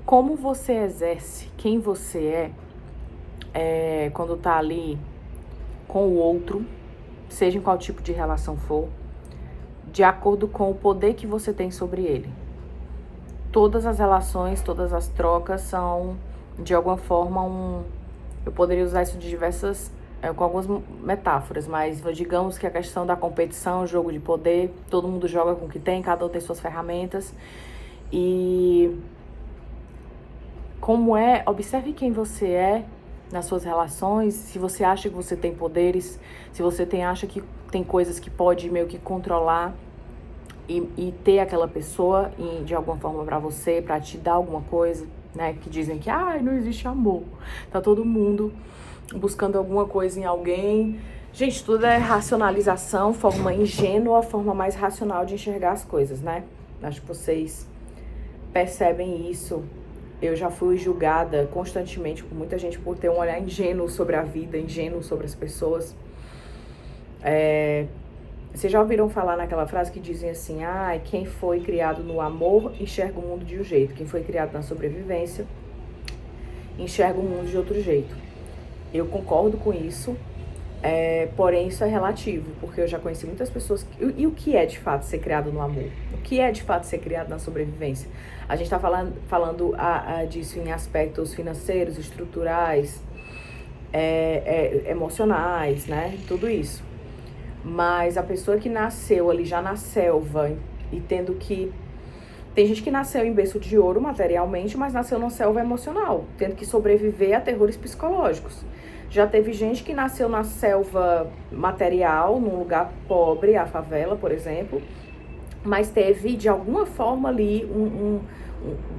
como você exerce quem você quando tá ali com o outro, seja em qual tipo de relação for, de acordo com o poder que você tem sobre ele. Todas as relações, todas as trocas são, de alguma forma, eu poderia usar isso de diversas, com algumas metáforas, mas digamos que a questão da competição, jogo de poder, todo mundo joga com o que tem, cada um tem suas ferramentas. E observe quem você é nas suas relações, se você acha que você tem poderes, se você acha que tem coisas que pode meio que controlar e ter aquela pessoa de alguma forma pra você, pra te dar alguma coisa, né? Que dizem que não existe amor. Tá todo mundo buscando alguma coisa em alguém. Gente, tudo é racionalização, forma ingênua, forma mais racional de enxergar as coisas, né? Acho que vocês percebem isso. Eu já fui julgada constantemente por muita gente por ter um olhar ingênuo sobre a vida, ingênuo sobre as pessoas. Vocês já ouviram falar naquela frase que dizem assim, quem foi criado no amor enxerga o mundo de um jeito, quem foi criado na sobrevivência enxerga o mundo de outro jeito. Eu concordo com isso, porém isso é relativo, porque eu já conheci muitas pessoas. E o que é de fato ser criado no amor? O que é de fato ser criado na sobrevivência? A gente tá falando disso em aspectos financeiros, estruturais, emocionais, né? Tudo isso. Mas a pessoa que nasceu ali já na selva e tendo que... Tem gente que nasceu em berço de ouro materialmente, mas nasceu numa selva emocional, tendo que sobreviver a terrores psicológicos. Já teve gente que nasceu na selva material, num lugar pobre, a favela, por exemplo, mas teve, de alguma forma ali,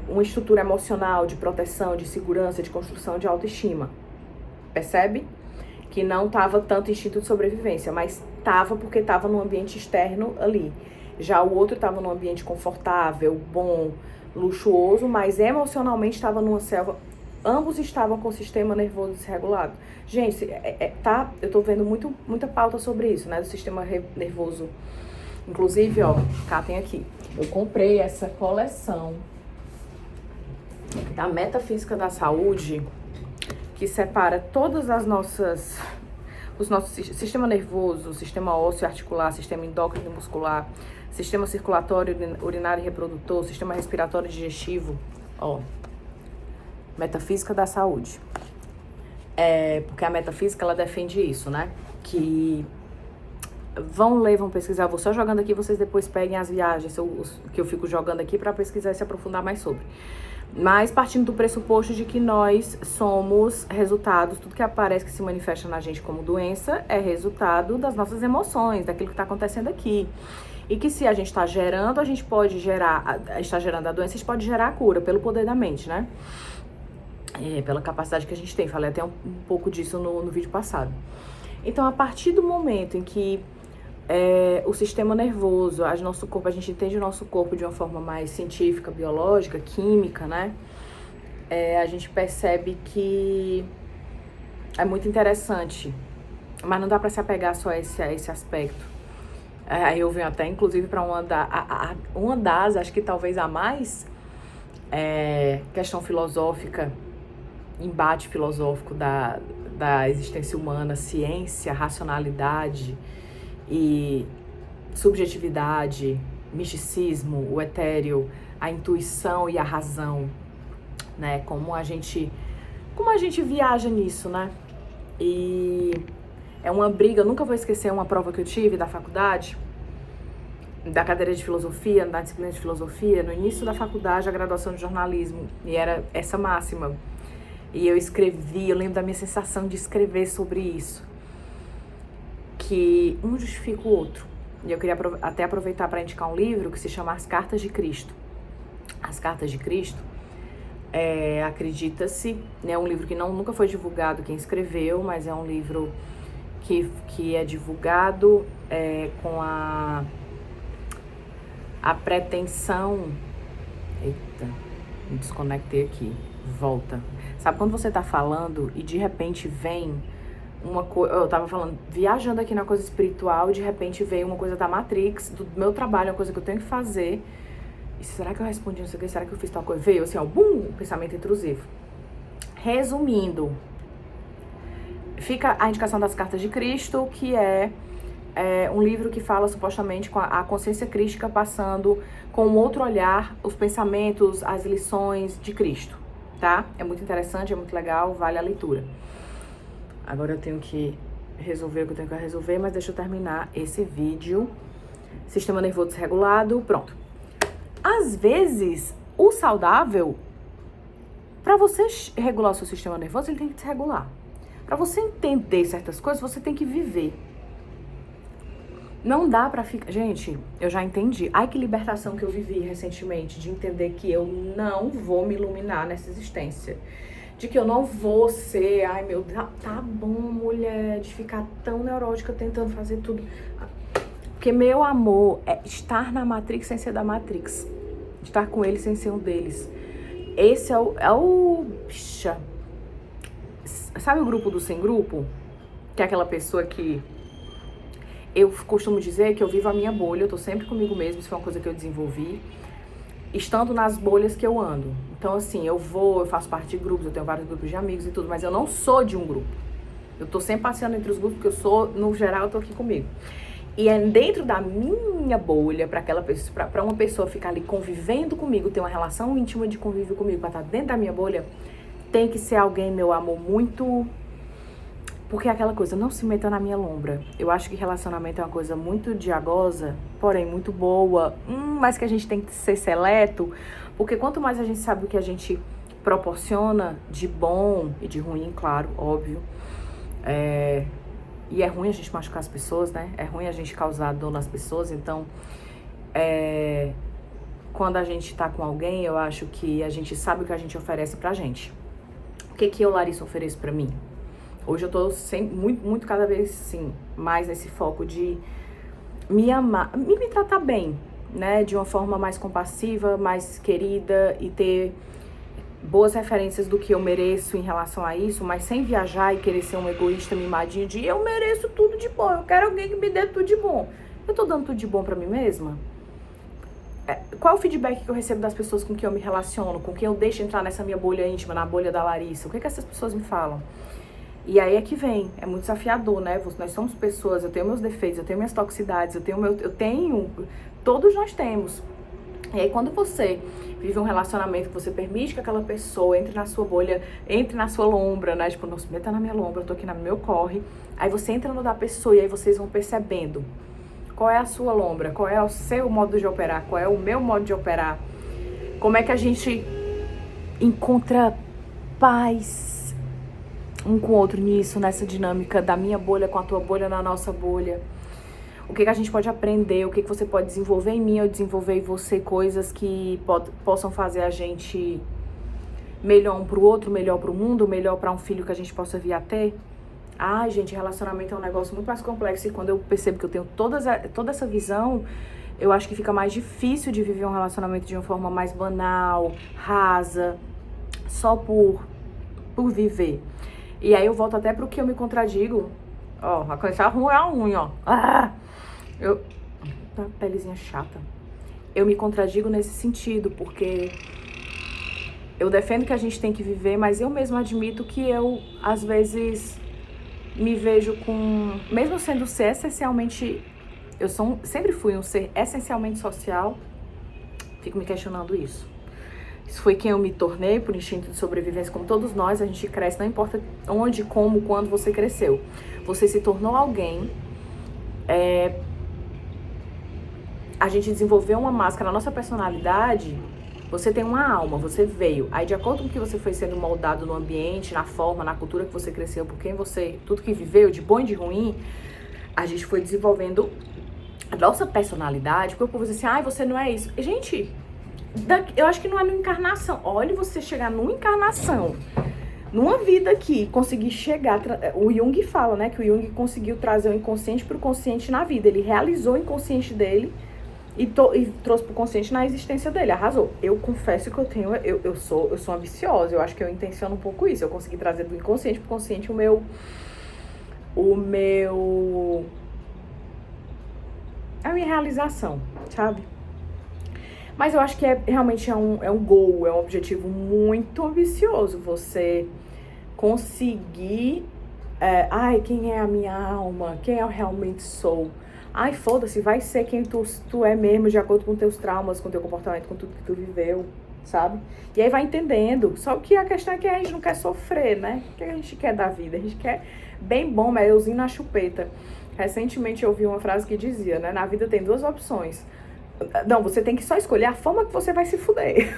uma estrutura emocional de proteção, de segurança, de construção de autoestima. Percebe? Que não estava tanto instinto de sobrevivência, mas estava porque estava num ambiente externo ali. Já o outro estava num ambiente confortável, bom, luxuoso, mas emocionalmente estava numa selva. Ambos estavam com o sistema nervoso desregulado. Gente, eu tô vendo muita pauta sobre isso, né, do sistema nervoso. Inclusive, tem aqui. Eu comprei essa coleção da Metafísica da Saúde, que separa todas as nossas... os nossos sistema nervoso, sistema ósseo e articular, sistema endócrino e muscular, sistema circulatório, urinário e reprodutor, sistema respiratório e digestivo, Metafísica da Saúde. Porque a metafísica, ela defende isso, né? Que vão ler, vão pesquisar. Eu vou só jogando aqui, vocês depois peguem as viagens que eu fico jogando aqui para pesquisar e se aprofundar mais sobre. Mas partindo do pressuposto de que nós somos resultados, tudo que aparece, que se manifesta na gente como doença, é resultado das nossas emoções, daquilo que está acontecendo aqui. E que se a gente está gerando, a gente pode gerar, está gerando a doença, a gente pode gerar a cura pelo poder da mente, né? Pela capacidade que a gente tem. Falei até um pouco disso no vídeo passado. Então, a partir do momento em que o sistema nervoso, nosso corpo, a gente entende o nosso corpo de uma forma mais científica, biológica, química, né? A gente percebe que é muito interessante, mas não dá para se apegar só a esse aspecto. Aí eu venho até, inclusive, para uma das, acho que talvez a mais, questão filosófica, embate filosófico da existência humana, ciência, racionalidade e subjetividade, misticismo, o etéreo, a intuição e a razão, né? Como a gente viaja nisso, né? E é uma briga. Eu nunca vou esquecer uma prova que eu tive da faculdade, da cadeira de filosofia, da disciplina de filosofia, no início da faculdade, a graduação de jornalismo, e era essa máxima. E eu escrevi, eu lembro da minha sensação de escrever sobre isso, que um justifica o outro. E eu queria até aproveitar para indicar um livro que se chama As Cartas de Cristo. As Cartas de Cristo, acredita-se, é um livro que nunca foi divulgado quem escreveu, mas é um livro que é divulgado com a pretensão... Eita, me desconectei aqui, volta. Sabe quando você tá falando e de repente vem uma coisa... Eu tava falando, viajando aqui na coisa espiritual, de repente veio uma coisa da Matrix, do meu trabalho, uma coisa que eu tenho que fazer, será que eu respondi não sei o que? Será que eu fiz tal coisa? Veio assim, ó, bum, pensamento intrusivo. Resumindo, fica a indicação das Cartas de Cristo, que é um livro que fala supostamente com a consciência crística passando com um outro olhar os pensamentos, as lições de Cristo, tá? É muito interessante, é muito legal, vale a leitura. Agora eu tenho que resolver o que eu tenho que resolver, mas deixa eu terminar esse vídeo. Sistema nervoso desregulado, pronto. Às vezes, o saudável, para você regular o seu sistema nervoso, ele tem que desregular. Para você entender certas coisas, você tem que viver. Não dá pra ficar... Gente, eu já entendi. Ai, que libertação que eu vivi recentemente, de entender que eu não vou me iluminar nessa existência. De que eu não vou ser... Ai, meu Deus, tá bom, mulher, de ficar tão neurótica tentando fazer tudo. Porque meu amor é estar na Matrix sem ser da Matrix. Estar com eles sem ser um deles. Esse é o... Pixa. Sabe o grupo do sem grupo? Que é aquela pessoa que... Eu costumo dizer que eu vivo a minha bolha, eu tô sempre comigo mesma, isso foi uma coisa que eu desenvolvi, estando nas bolhas que eu ando. Então, assim, eu faço parte de grupos, eu tenho vários grupos de amigos e tudo, mas eu não sou de um grupo. Eu tô sempre passeando entre os grupos, porque eu sou, no geral, eu tô aqui comigo. E é dentro da minha bolha, pra uma pessoa ficar ali convivendo comigo, ter uma relação íntima de convívio comigo, pra estar dentro da minha bolha, tem que ser alguém, meu amor, muito... Porque é aquela coisa, não se meta na minha lombra. Eu acho que relacionamento é uma coisa muito diagosa, porém muito boa, mas que a gente tem que ser seleto, porque quanto mais a gente sabe o que a gente proporciona de bom e de ruim, claro, óbvio, e é ruim a gente machucar as pessoas, né? É ruim a gente causar dor nas pessoas, então, quando a gente tá com alguém, eu acho que a gente sabe o que a gente oferece pra gente. O que eu, Larissa, ofereço pra mim? Hoje eu tô muito cada vez, sim, mais nesse foco de me amar, me tratar bem, né? De uma forma mais compassiva, mais querida e ter boas referências do que eu mereço em relação a isso, mas sem viajar e querer ser um egoísta mimadinho de eu mereço tudo de bom, eu quero alguém que me dê tudo de bom. Eu tô dando tudo de bom pra mim mesma? Qual é o feedback que eu recebo das pessoas com quem eu me relaciono, com quem eu deixo entrar nessa minha bolha íntima, na bolha da Larissa? O que essas pessoas me falam? E aí é que vem, é muito desafiador, né? Nós somos pessoas, eu tenho meus defeitos, eu tenho minhas toxicidades, todos nós temos. E aí quando você vive um relacionamento, que você permite que aquela pessoa entre na sua bolha, entre na sua lombra, né? Tipo, não se meta na minha lombra, eu tô aqui no meu corre. Aí você entra no da pessoa e aí vocês vão percebendo qual é a sua lombra, qual é o seu modo de operar, qual é o meu modo de operar. Como é que a gente encontra paz um com o outro nisso, nessa dinâmica da minha bolha com a tua bolha, na nossa bolha. O que a gente pode aprender, o que você pode desenvolver em mim, eu desenvolver em você, coisas que possam fazer a gente melhor um pro outro, melhor pro mundo, melhor pra um filho que a gente possa vir a ter. Ai, gente, relacionamento é um negócio muito mais complexo e quando eu percebo que eu tenho toda essa visão, eu acho que fica mais difícil de viver um relacionamento de uma forma mais banal, rasa, só por viver. E aí eu volto até pro que eu me contradigo. Ó, a coisa ruim é a unha, ó. Tá pelezinha chata. Eu me contradigo nesse sentido, porque eu defendo que a gente tem que viver, mas eu mesma admito que eu, às vezes, me vejo com... Mesmo sendo um ser essencialmente... sempre fui um ser essencialmente social, fico me questionando isso. Isso foi quem eu me tornei por instinto de sobrevivência, como todos nós, a gente cresce, não importa onde, como, quando você cresceu. Você se tornou alguém, a gente desenvolveu uma máscara, na nossa personalidade, você tem uma alma, você veio. Aí de acordo com que você foi sendo moldado no ambiente, na forma, na cultura que você cresceu, por quem você, tudo que viveu, de bom e de ruim, a gente foi desenvolvendo a nossa personalidade, porque o povo diz assim, ai, você não é isso. Gente... Eu acho que não é numa encarnação. Olha, você chegar numa encarnação, numa vida aqui, conseguir chegar... O Jung fala, né, que o Jung conseguiu trazer o inconsciente pro consciente na vida. Ele realizou o inconsciente dele e trouxe pro consciente na existência dele. Arrasou. Eu confesso que eu sou ambiciosa. Eu acho que eu intenciono um pouco isso. Eu consegui trazer do inconsciente pro consciente a minha realização, sabe? Mas eu acho que realmente é um goal, é um objetivo muito ambicioso você conseguir... ai, quem é a minha alma? Quem eu realmente sou? Ai, foda-se, vai ser quem tu é mesmo, de acordo com teus traumas, com teu comportamento, com tudo que tu viveu, sabe? E aí vai entendendo. Só que a questão é que a gente não quer sofrer, né? O que a gente quer da vida? A gente quer bem bom, mas euzinho na chupeta. Recentemente eu ouvi uma frase que dizia, né? Na vida tem duas opções. Não, você tem que só escolher a forma que você vai se fuder.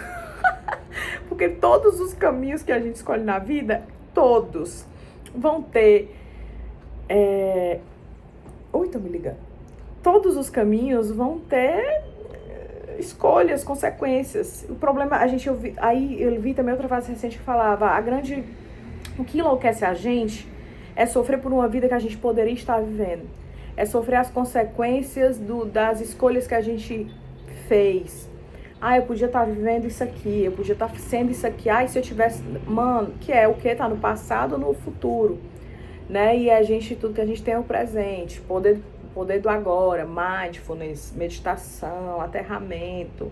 Porque todos os caminhos que a gente escolhe na vida, todos vão ter... Oi, tô me ligando. Todos os caminhos vão ter escolhas, consequências. O problema, eu vi também outra frase recente que falava, o que enlouquece a gente é sofrer por uma vida que a gente poderia estar vivendo. É sofrer as consequências das escolhas que a gente fez. Eu podia estar vivendo isso aqui, eu podia estar sendo isso aqui. Se eu tivesse... Mano, que é o que? Tá no passado ou no futuro? Né? E tudo que a gente tem é o presente. Poder do agora, mindfulness, meditação, aterramento.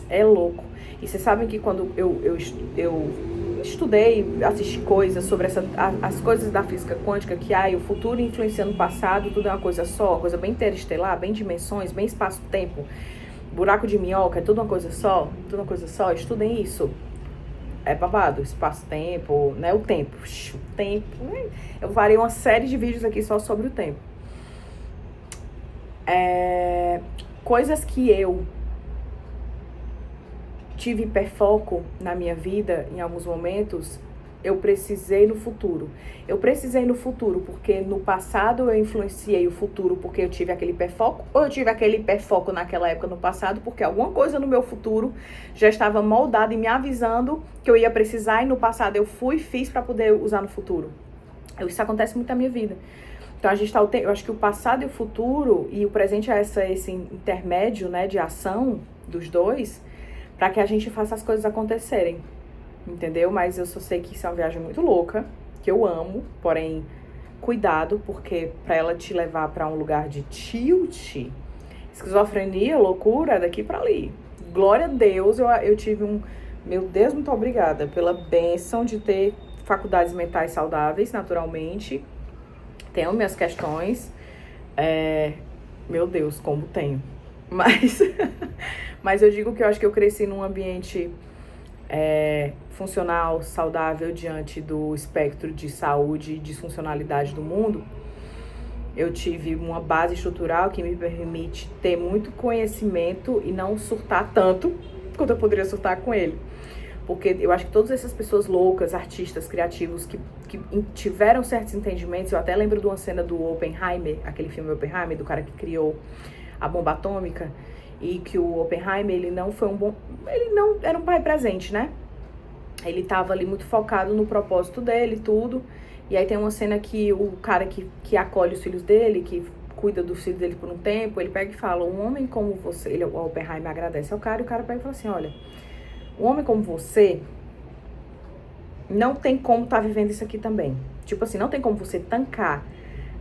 É louco. E vocês sabem que quando eu estudei, assisti coisas sobre as coisas da física quântica, que o futuro influenciando o passado, tudo é uma coisa só, coisa bem interestelar, bem dimensões, bem espaço-tempo, buraco de minhoca, é tudo uma coisa só, estudem isso. É babado, espaço-tempo, né? O tempo. Eu farei uma série de vídeos aqui só sobre o tempo. Coisas que eu tive hiperfoco na minha vida, em alguns momentos, eu precisei no futuro. Eu precisei no futuro porque no passado eu influenciei o futuro porque eu tive aquele hiperfoco, ou eu tive aquele hiperfoco naquela época no passado porque alguma coisa no meu futuro já estava moldada e me avisando que eu ia precisar, e no passado eu fiz para poder usar no futuro. Isso acontece muito na minha vida. Então eu acho que o passado e o futuro e o presente é esse intermédio, né, de ação dos dois, para que a gente faça as coisas acontecerem. Entendeu? Mas eu só sei que isso é uma viagem muito louca, que eu amo, porém, cuidado, porque pra ela te levar pra um lugar de tilt, esquizofrenia, loucura, daqui pra ali. Glória a Deus, eu tive meu Deus, muito obrigada pela bênção de ter faculdades mentais saudáveis, naturalmente. Tenho minhas questões, meu Deus, como tenho. Mas eu digo que eu acho que eu cresci num ambiente... funcional, saudável diante do espectro de saúde e disfuncionalidade do mundo. Eu tive uma base estrutural que me permite ter muito conhecimento e não surtar tanto quanto eu poderia surtar com ele. Porque eu acho que todas essas pessoas loucas, artistas, criativos, que tiveram certos entendimentos, eu até lembro de uma cena do Oppenheimer, aquele filme Oppenheimer, do cara que criou a bomba atômica, e que o Oppenheimer, ele não era um pai presente, né? Ele tava ali muito focado no propósito dele, tudo. E aí tem uma cena que o cara que acolhe os filhos dele, que cuida dos filhos dele por um tempo, ele pega e fala, um homem como você... O Oppenheimer agradece ao cara, e o cara pega e fala assim, olha, um homem como você não tem como tá vivendo isso aqui também. Tipo assim, não tem como você tancar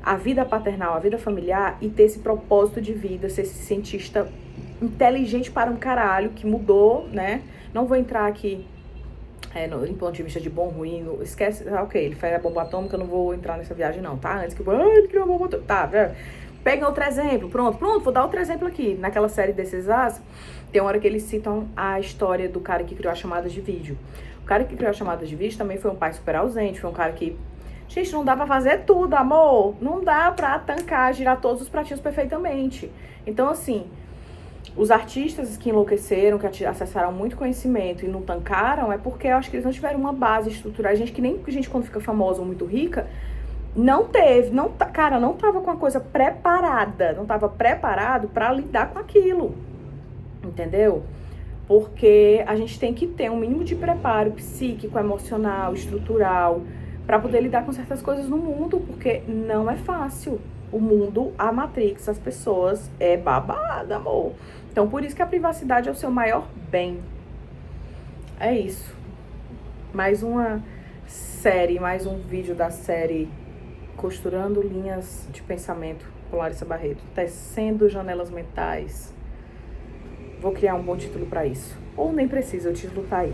a vida paternal, a vida familiar e ter esse propósito de vida, ser esse cientista inteligente para um caralho, que mudou, né? Não vou entrar aqui em ponto de vista de bom, ruim, esquece, ok, ele fez a bomba atômica, eu não vou entrar nessa viagem não, tá? Antes que ele criou a bomba atômica, tá, pega outro exemplo, pronto, vou dar outro exemplo aqui. Naquela série desses tem uma hora que eles citam a história do cara que criou as chamadas de vídeo. O cara que criou as chamadas de vídeo também foi um pai super ausente, foi um cara que... Gente, não dá pra fazer tudo, amor. Não dá pra tancar, girar todos os pratinhos perfeitamente. Então, assim, os artistas que enlouqueceram, que acessaram muito conhecimento e não tancaram, é porque eu acho que eles não tiveram uma base estrutural. Gente, que nem gente quando fica famosa ou muito rica, não tava com a coisa preparada. Não tava preparado pra lidar com aquilo. Entendeu? Porque a gente tem que ter um mínimo de preparo psíquico, emocional, estrutural, para poder lidar com certas coisas no mundo, porque não é fácil. O mundo, a Matrix, as pessoas, é babada, amor. Então, por isso que a privacidade é o seu maior bem. É isso. Mais uma série, mais um vídeo da série Costurando Linhas de Pensamento por Larissa Barreto. Tecendo Janelas Mentais. Vou criar um bom título para isso. Ou nem precisa, o título tá aí.